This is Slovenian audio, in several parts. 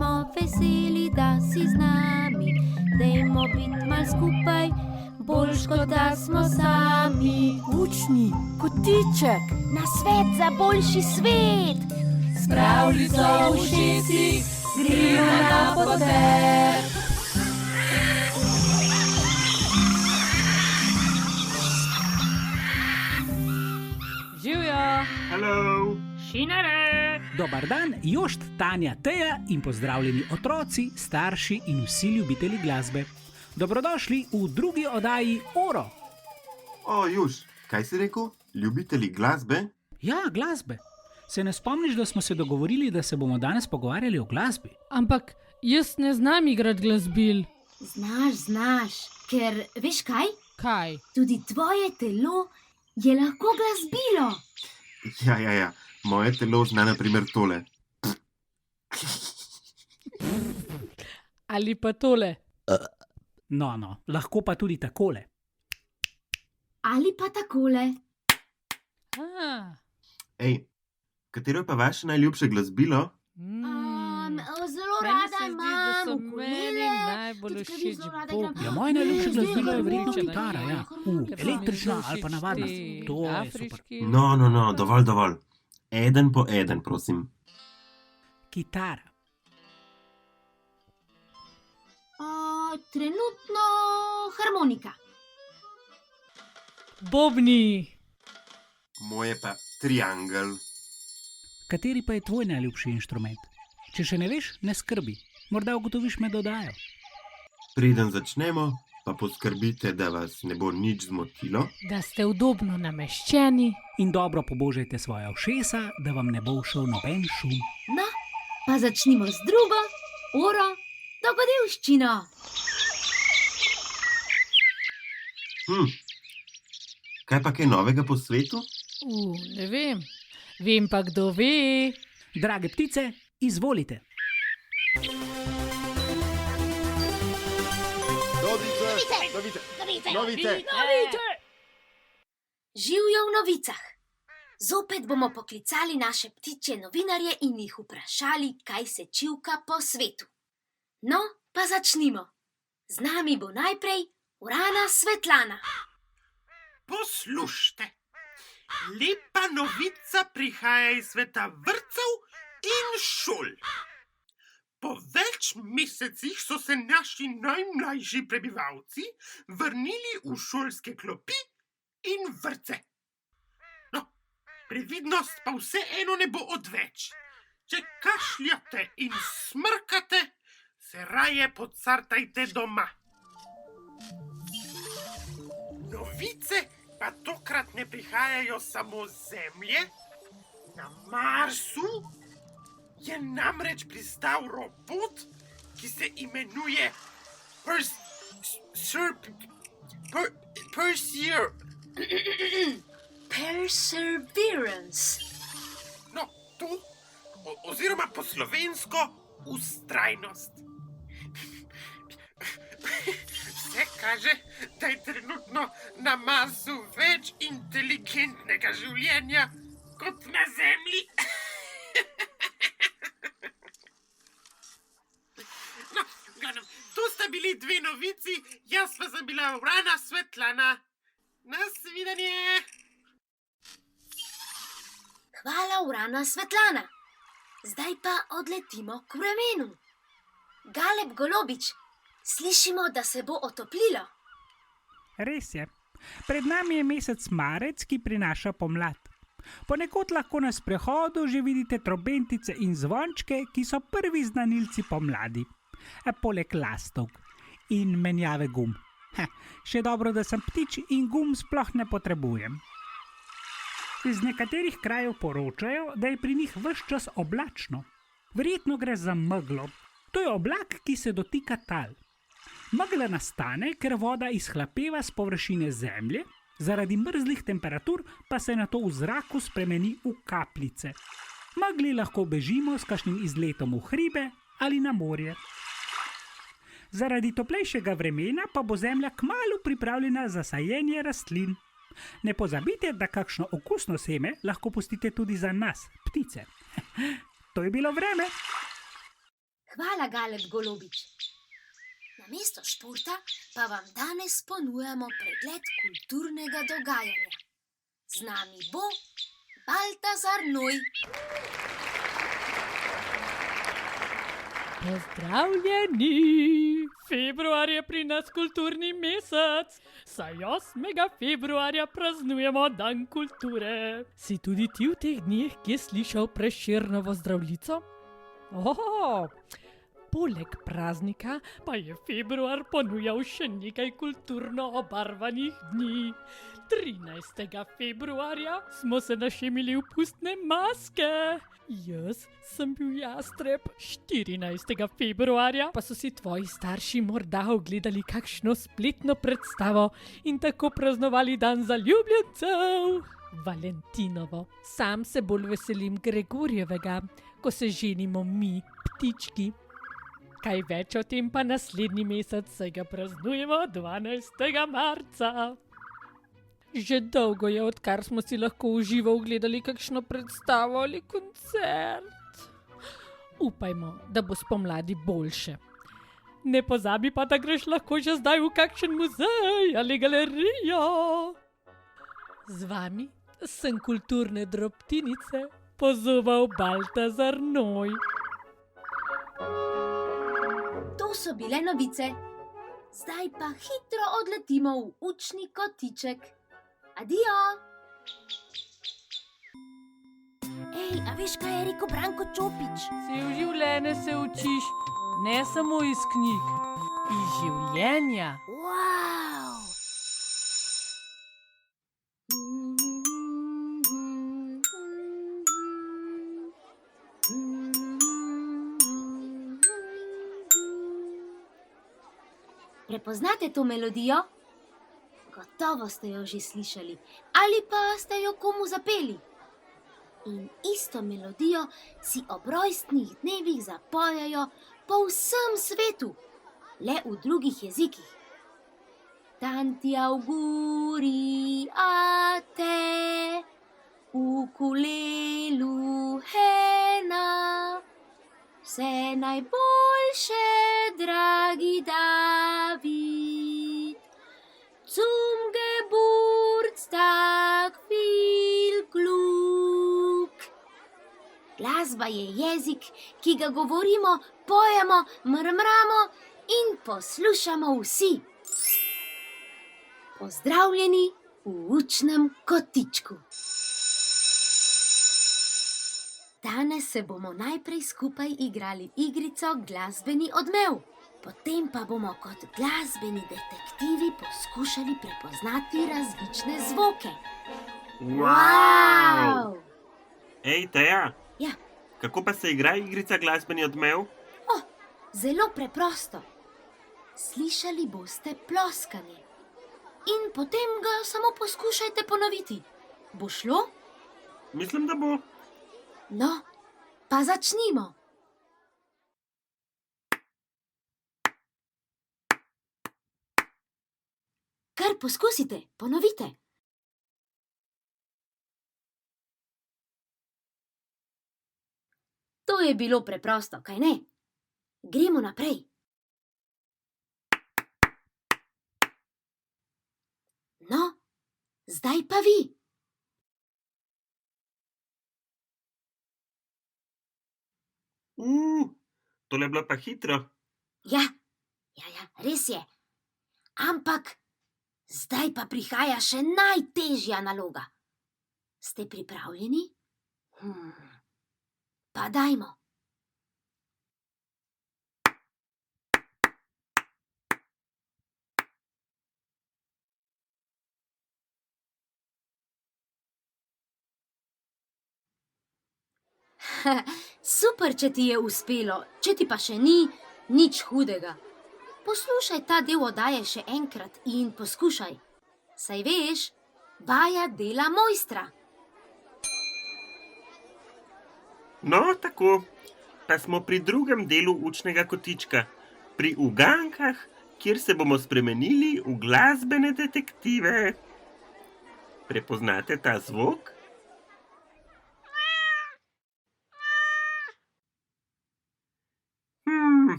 smo veseli, da si z nami. Dajmo biti mal skupaj, boljš kot da smo sami. Učni kotiček. Na svet za boljši svet. S pravljico v ušesih gremo na potek. Živjo! Hello! Šinere! Dobar dan, Jošt, Tanja, Teja in pozdravljeni otroci, starši in vsi ljubitelji glasbe. Dobrodošli v drugi oddaji Oro. O, Juš, kaj si rekel? Ljubitelji glasbe? Ja, glasbe. Se ne spomniš, da smo se dogovorili, da se bomo danes pogovarjali o glasbi? Ampak jaz ne znam igrati glasbil. Znaš, ker veš kaj? Kaj? Tudi tvoje telo je lahko glasbilo. Ja. Moje telo zna na primer tole. Ali pa tole. No, lahko pa tudi takole. Ali pa takole. Ej, katero je pa vaše najljubše glasbilo? Zelo Meni rada se zdi, da imam so ukulele. meni najbolj Tudi všeč zelo rada bobni. igram. Ja, moje najljubše glasbilo je verjetno Harmonika. kitara, ja. Ker so mi Električna zelo ali pa všeč navadna. ti To je super. afriški. No, dovolj. Eden po eden, prosim. Kitara. Trenutno harmonika. Bobni. Moje pa triangel. Kateri pa je tvoj najljubši inštrument? Če še ne veš, ne skrbi. Morda ugotoviš med oddajo. Preden začnemo, pa poskrbite, da vas ne bo nič zmotilo. Da ste udobno nameščeni. In dobro pobožajte svoja ušesa, da vam ne bo všel noben šum. No, pa začnimo z drugo uro dogodivščino. Kaj pa kaj novega po svetu? Ne vem. Vem pa, kdo ve. Drage ptice, izvolite. Novice! Živijo v novicah. Zopet bomo poklicali naše ptičje novinarje in jih vprašali, kaj se čivka po svetu. No, pa začnimo. Z nami bo najprej Urana Svetlana. Poslušajte, lepa novica prihaja iz sveta vrtcev in šol. Po več mesecih so se naši najmlajši prebivalci vrnili v šolske klopi in vrtce. No, previdnost pa vseeno ne bo odveč. Če kašljate in smrkate, se raje pocartajte doma. Novice pa tokrat ne prihajajo samo z Zemlje. Na Marsu je namreč pristal robot, ki se imenuje Perseverance. No, to, oziroma po slovensko, vztrajnost. Vse kaže, da je trenutno na Marsu več inteligentnega življenja kot na Zemlji. No, gledam, to sta bili dve novici, jaz pa sem bila Urana Svetlana. Nasvidenje! Hvala, Urana Svetlana. Zdaj pa odletimo k vremenu. Galeb Golobič, slišimo, da se bo otoplilo. Res je. Pred nami je mesec marec, ki prinaša pomlad. Ponekod lahko na sprehodu že vidite trobentice in zvončke, ki so prvi znanilci pomladi. Poleg lastovk in menjave gum. Še dobro, da sem ptič in gum sploh ne potrebujem. Iz nekaterih krajev poročajo, da je pri njih ves čas oblačno. Verjetno gre za meglo. To je oblak, ki se dotika tal. Megla nastane, ker voda izhlapeva s površine zemlje, zaradi mrzlih temperatur pa se nato v zraku spremeni v kapljice. Megli lahko bežimo s kakšnim izletom v hribe ali na morje. Zaradi toplejšega vremena pa bo zemlja kmalu pripravljena za sajenje rastlin. Ne pozabite, da kakšno okusno seme lahko pustite tudi za nas, ptice. To je bilo vreme. Hvala, Galeb Golobič. Namesto športa pa vam danes ponujamo pregled kulturnega dogajanja. Z nami bo Baltazar Noj. Pozdravljeni! Februar je pri nas kulturni mesec, saj 8. februarja praznujemo Dan kulture. Si tudi ti v teh dneh kje slišal Prešernovo Zdravljico? Poleg praznika pa je februar ponujal še nekaj kulturno obarvanih dni. 13. februarja smo se našemili v pustne maske. Jaz sem bil jastreb. 14. februarja pa so si tvoji starši morda ogledali kakšno spletno predstavo in tako praznovali dan zaljubljencev. Valentinovo. Sam se bolj veselim Gregorjevega, ko se ženimo mi, ptički. Kaj več o tem pa naslednji mesec, saj ga praznujemo 12. marca. Že dolgo je, odkar smo si lahko v živo ogledali kakšno predstavo ali koncert. Upajmo, da bo spomladi boljše. Ne pozabi pa, da greš lahko že zdaj v kakšen muzej ali galerijo. Z vami sem kulturne drobtinice pozoval Baltazar Noj. To so bile novice. Zdaj pa hitro odletimo v učni kotiček. Adijo! Ej, a veš, kaj je rekel Branko Čopič? Cel življenje se učiš, ne samo iz knjig, iz življenja. Wow! Prepoznate to melodijo? Gotovo ste jo že slišali, ali pa ste jo komu zapeli. In isto melodijo si ob rojstnih dnevih zapojejo po vsem svetu, le v drugih jezikih. Tanti auguri a te, ukulelu hena, vse najboljše, dragi David, zum Geburtstag viel Glück. Glasba je jezik, ki ga govorimo, pojemo, mrmramo in poslušamo vsi. Pozdravljeni v učnem kotičku. Danes se bomo najprej skupaj igrali igrico Glasbeni odmev. Potem pa bomo kot glasbeni detektivi poskušali prepoznati različne zvoke. Wow! Ej, Teja, Ja, kako pa se igra igrica Glasbeni odmev? zelo preprosto. Slišali boste ploskanje. In potem ga samo poskušajte ponoviti. Bo šlo? Mislim, da bo. No, pa začnimo. Kar poskusite, ponovite. To je bilo preprosto, kaj ne? Gremo naprej. No, zdaj pa vi. Tole je bilo pa hitro. Ja, res je. Ampak zdaj pa prihaja še najtežja naloga. Ste pripravljeni? Pa dajmo. Super, če ti je uspelo, če ti pa še ni, nič hudega. Poslušaj ta del oddaje še enkrat in poskušaj. Saj veš, vaja dela mojstra. No, tako. Pa smo pri drugem delu učnega kotička. Pri ugankah, kjer se bomo spremenili v glasbene detektive. Prepoznate ta zvok?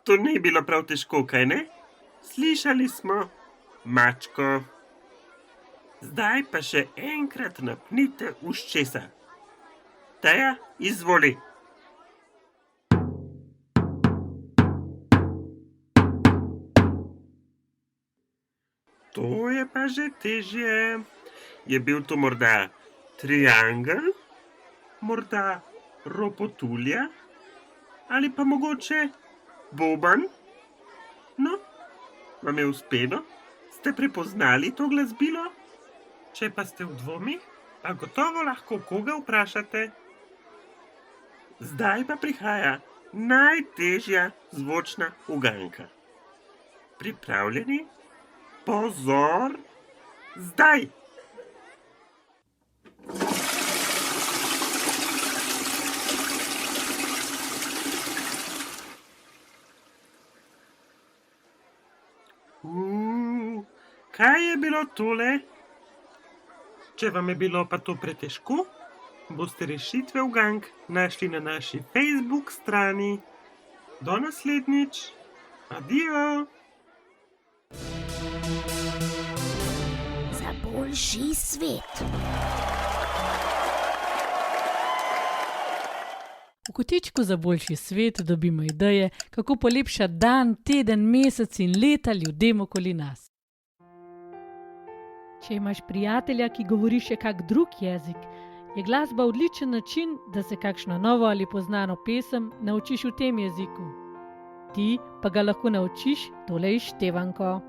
To ni bilo prav težko, kaj ne? Slišali smo mačko. Zdaj pa še enkrat napnite uščesa. Teja, izvoli. To je pa že težje. Je bil to morda triangel, morda ropotulja ali pa mogoče boban? No, vam je uspelo? Ste prepoznali to glasbilo? Če pa ste v dvomih, pa gotovo lahko koga vprašate. Zdaj pa prihaja najtežja zvočna uganka. Pripravljeni? Pozor! Zdaj! Kaj je bilo tole? Če vam je bilo pa to pretežko, boste rešitve ugank našli na naši Facebook strani. Do naslednjič. Adijo! Za boljši svet. V kotičku za boljši svet dobimo ideje, kako polepšati dan, teden, mesec in leta ljudem okoli nas. Če imaš prijatelja, ki govori še kak drug jezik, je glasba odličen način, da se kakšno novo ali poznano pesem naučiš v tem jeziku. Ti pa ga lahko naučiš tole izštevanko.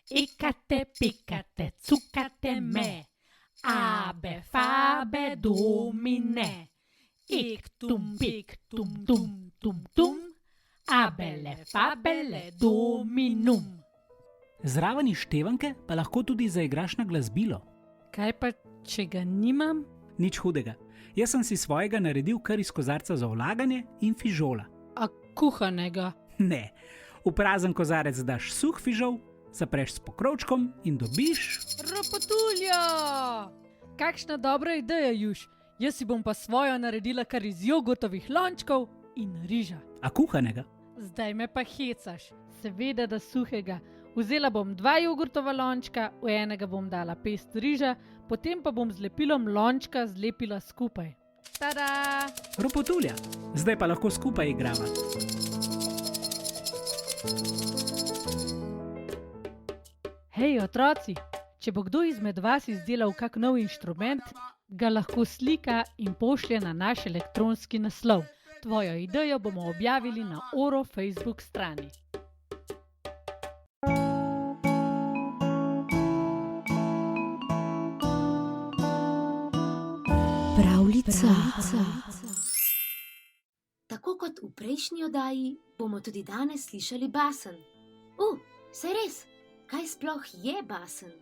Ikate, pikate, cukate me, abe, fabe, domine. Ik, tum, pik, tum, tum, tum, tum, abele, fabele, dominum. Zraven izštevanke pa lahko tudi zaigraš na glasbilo. Kaj pa, če ga nimam? Nič hudega. Jaz sem si svojega naredil kar iz kozarca za vlaganje in fižola. A kuhanega? Ne, v prazen kozarec daš suh fižol, zapreš s pokrovčkom in dobiš... Ropotuljo! Kakšna dobra ideja, Juš. Jaz si bom pa svojo naredila kar iz jogurtovih lončkov in riža. A kuhanega? Zdaj me pa hecaš. Seveda, da suhega. Vzela bom 2 jogurtova lončka, v enega bom dala pest riža, potem pa bom z lepilom lončka zlepila skupaj. Tada! Ropotulja. Zdaj pa lahko skupaj igrava. Hej, otroci, če bo kdo izmed vas izdelal kak nov inštrument, ga lahko slika in pošlje na naš elektronski naslov. Tvojo idejo bomo objavili na Oro Facebook strani. Pravljica. Tako kot v prejšnji oddaji, bomo tudi danes slišali basen. Saj res, kaj sploh je basen?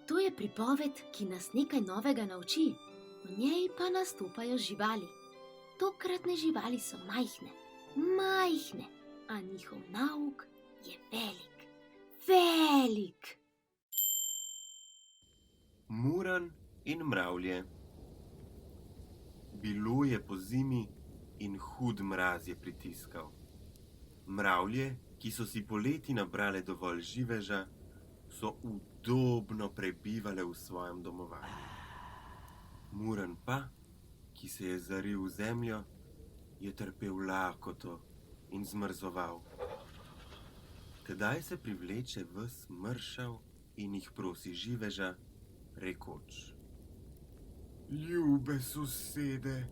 To je pripoved, ki nas nekaj novega nauči, v njej pa nastopajo živali. Tokratne živali so majhne, a njihov nauk je velik. Muran in mravlje. Bilo je po zimi in hud mraz je pritiskal. Mravlje, ki so si poleti nabrale dovolj živeža, so udobno prebivale v svojem domovanju. Muran pa, ki se je zaril v zemljo, je trpel lakoto in zmrzoval. Tedaj se privleče ves mršav in jih prosi živeža, rekoč: Ljube sosede,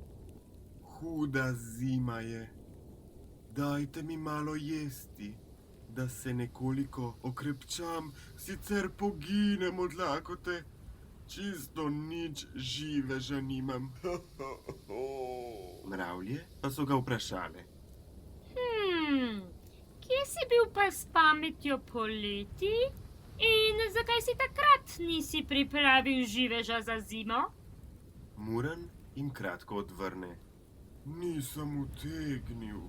huda zima je. Dajte mi malo jesti, da se nekoliko okrepčam, sicer poginem od lakote. Čisto nič živeža nimam. Mravlje pa so ga vprašale: Kje si bil pa s pametjo poleti? In zakaj si takrat nisi pripravil živeža za zimo? Muran jim kratko odvrne: Nisem utegnil.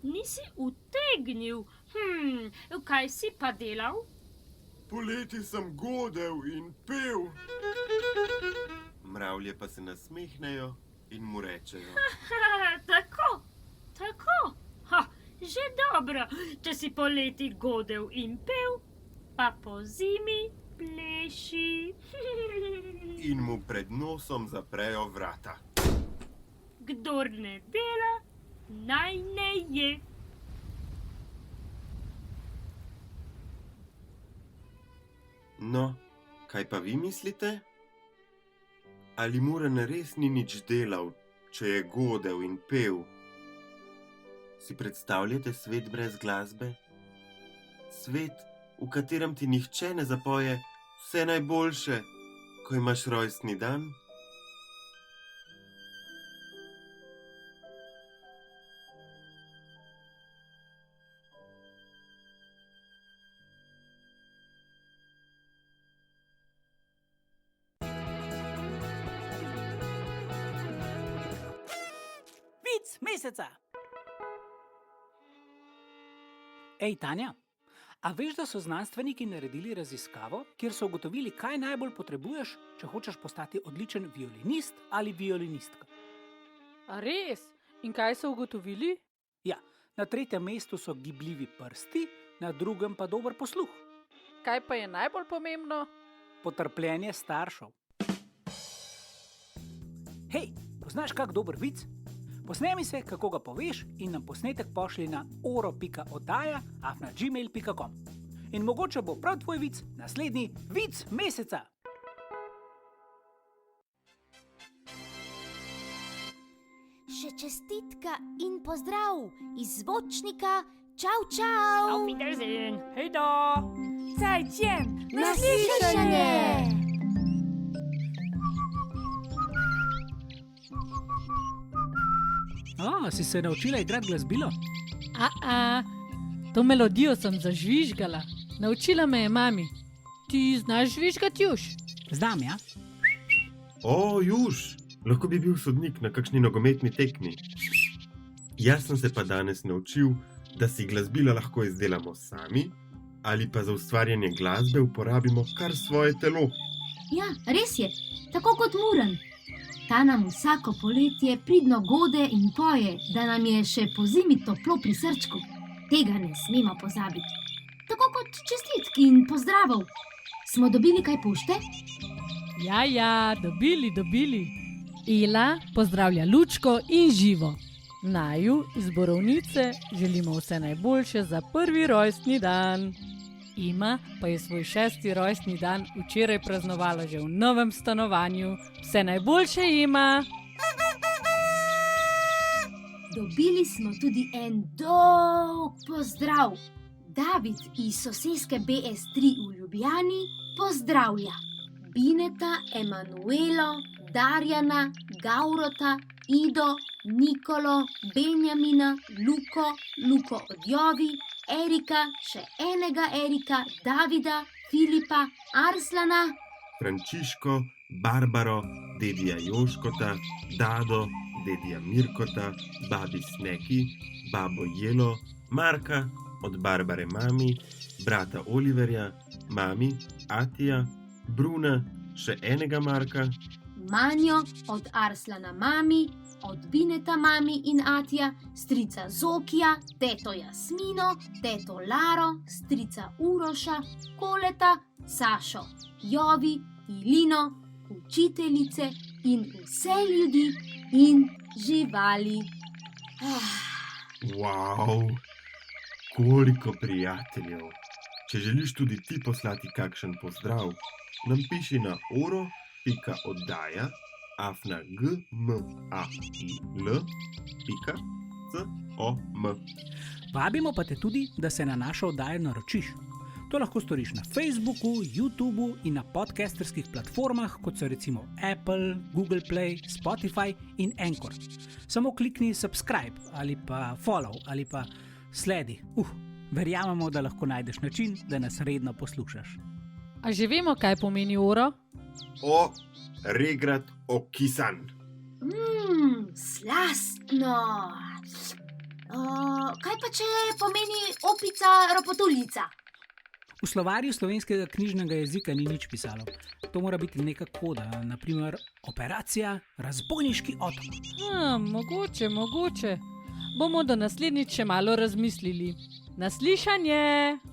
Nisi utegnil? Kaj si pa delal? Poleti sem godel in pel. Mravlje pa se nasmehnejo in mu rečejo: Tako. Ha, že dobro, če si poleti godel in pel, pa po zimi pleši. in mu pred nosom zaprejo vrata. Kdor ne dela, naj ne je. No, kaj pa vi mislite? Ali Muran res ni nič delal, če je godel in pel? Si predstavljate svet brez glasbe? Svet, v katerem ti nihče ne zapoje vse najboljše, ko imaš rojstni dan? Vic meseca. Ej, Tanja, a veš, da so znanstveniki naredili raziskavo, kjer so ugotovili, kaj najbolj potrebuješ, če hočeš postati odličen violinist ali violinistka? A res? In kaj so ugotovili? Ja, na 3. mestu so gibljivi prsti, na 2. pa dober posluh. Kaj pa je najbolj pomembno? Potrpljenje staršev. Hej, poznaš kak dober vic? Posnemi se, kako ga poveš, in nam posnetek pošlji na oro.oddaja@gmail.com. In mogoče bo prav tvoj vic naslednji vic meseca. Še čestitka in pozdrav iz zvočnika. Čau, čau! Auf Wiedersehen. Hej da! Naslišanje! Si se naučila igrati glasbilo? To melodijo sem zažvižgala. Naučila me je mami. Ti znaš žvižgati, Juž? Znam, ja. O, Juž, lahko bi bil sodnik na kakšni nogometni tekmi. Jaz sem se pa danes naučil, da si glasbila lahko izdelamo sami, ali pa za ustvarjanje glasbe uporabimo kar svoje telo. Ja, res je, tako kot Muran. Ta nam vsako poletje pridno gode in poje, da nam je še po zimi toplo pri srčku. Tega ne smemo pozabiti. Tako kot čestitki in pozdravov. Smo dobili kaj pošte? Ja, dobili. Ela pozdravlja Lučko in Živo. Naju iz Borovnice želimo vse najboljše za prvi rojstni dan. Ima pa je svoj 6. rojstni dan včeraj praznovala že v novem stanovanju. Vse najboljše, Ima! Dobili smo tudi en dolg pozdrav. David iz soseske BS3 v Ljubljani pozdravlja Bineta, Emanuelo, Darjana, Gaurota, Ido, Nikolo, Benjamina, Luko od Jovi, Erika, še enega Erika, Davida, Filipa, Arslana, Frančiško, Barbaro, dedija Joškota, Dado, dedija Mirkota, babi Sneki, babo Jelo, Marka od Barbare mami, brata Oliverja, mami Atija, Bruna, še enega Marka, Manjo od Arslana mami, od Bineta mami in Atija, strica Zokija, teto Jasmino, teto Laro, strica Uroša, Koleta, Sašo, Jovi, Ilino, učiteljice in vse ljudi in živali. Wow, koliko prijateljev! Če želiš tudi ti poslati kakšen pozdrav, nam piši na oro.gmail.com. Vabimo pa te tudi, da se na našo oddajo naročiš. To lahko storiš na Facebooku, YouTubu in na podcasterskih platformah, kot so recimo Apple, Google Play, Spotify in Anchor. Samo klikni subscribe ali pa follow ali pa sledi. Verjamemo, da lahko najdeš način, da nas redno poslušaš. A že vemo, kaj pomeni oro? O, regrat okisan. Slastno. Kaj pa če pomeni opica ropotuljica? V slovarju slovenskega knjižnega jezika ni nič pisalo. To mora biti neka koda, naprimer operacija Razbojniški otok. Mogoče. Bomo do naslednjič še malo razmislili. Naslišanje!